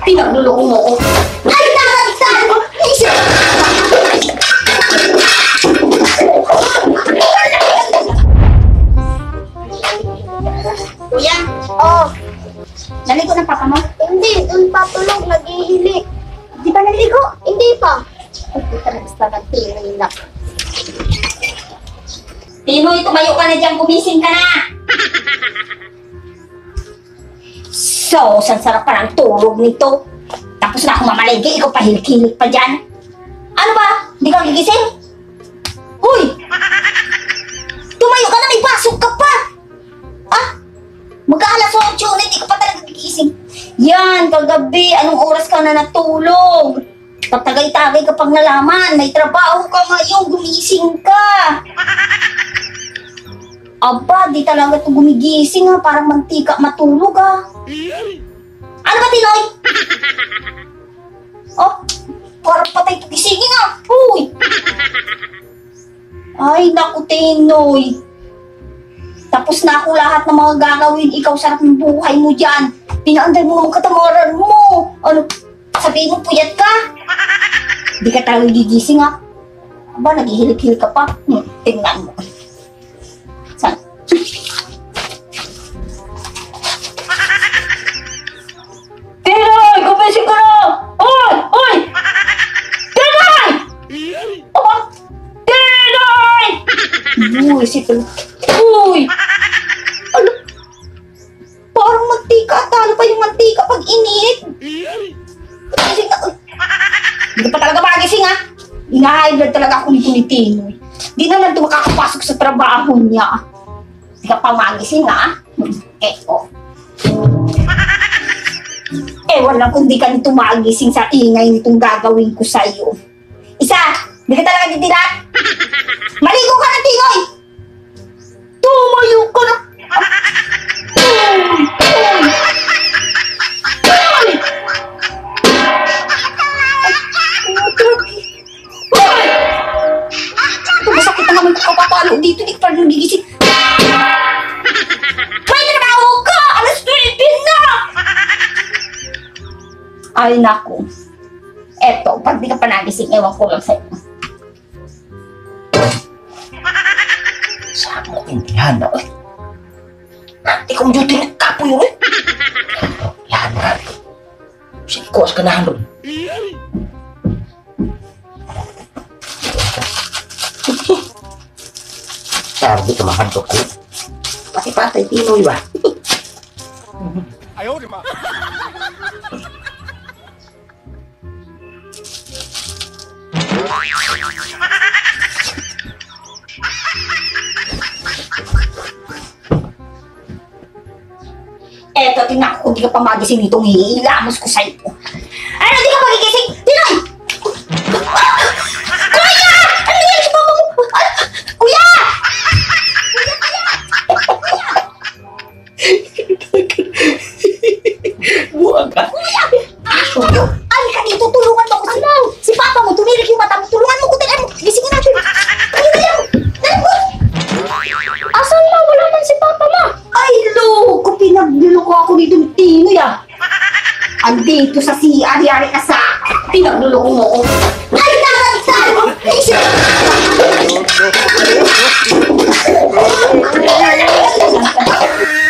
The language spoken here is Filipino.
Pinagluloko mo ko. Ay, nakalitan! Kuya? Oh, Naligo ng papa mo? hindi. Doon patulog. Nag-ihilik. Di ba naligo? Hindi pa. Ay, puta na basta ng Tinoy na. Tinoy, tumayo ka na dyan. Gumising ka na. So, san sarap pa ng tulog nito. Tapos na ako mamalagi. Ikaw pahilik-hilik pa dyan. Ano ba? Hindi ka gigising? Uy! Tumayo ka na. May pasok ka pa. Ah? Mag-aalas 8 na. Hindi ka pa talaga gigising. Yan, kagabi. Anong oras ka na natulog? Patagay-tagay ka pag nalaman. May trabaho ka ngayon. Gumising ka. Aba, di talaga ito gumigising ha. Parang mantika matulog ha. Ano ba, Tinoy? Oh, parang patay ito gisingin ha. Uy! Ay, naku, Tinoy. Tapos na ako lahat ng mga gagawin. Ikaw, sarap ng buhay mo dyan. Pinaanday mo ang katamaran mo. Ano, sabihin mo, puyat ka. Di ka talaga gigising ha. Aba, naghihilik-hilik ka pa. Tingnan mo. Saan? Tinoy! Gumising ka na! Oy! Oy! Tinoy! Aba! Tinoy! Uy, si Tinoy. Uy! Ano? Parang mantika. Talo pa yung mantika pag init. Gising na. Hindi pa talaga magising ha. Ina-high blood talaga ako nito ni Tinoy. Di naman ito makakapasok sa trabaho niya. Hindi ka pa magising ha. Oh. Walang kung di ka nito magising sa ingay nitong gagawin ko sa'yo. Isa, di ka talaga titira. Maligo ka na, Tinoy! Tumayo ka na! Masakit na naman kapapalo dito, di ka pa nagigising. May trabaho ka! Alas 12 na! Ay, naku. Eto, pag di ka pa nagising, ewan ko lang sa'yo. Saan mo intindihan na, eh? Nanti kong duty na kapo yun, eh. Yan, man. Sige, kuwas ka na, Hanon. Sardi ka mahantok ko. Pati-patay, Pinoy ba? Ayaw, di ba? Eto, tingnan ko kung di ka pa magising nitong hiilamos ko sa'yo. Ano, di ka magigising? Tinoy! Kuya! Ano yan si papa mo? Kuya! Buwag ka. Kuya! Kuya! Ay, ka dito, tulungan mo ko. Ano? Si papa mo, tumirik yung mata mo. Tulungan mo ko, tingnan mo. Gisingin natin. Ay, dali mo. Dali mo. Asan na? Wala man si papa mo. Ay, loko. Pinagluloko ako dito ni Tinoy ah. Andito sa CR-yari ka sa pinagluloko mo ko. Ay, nakalitan! No, no, no.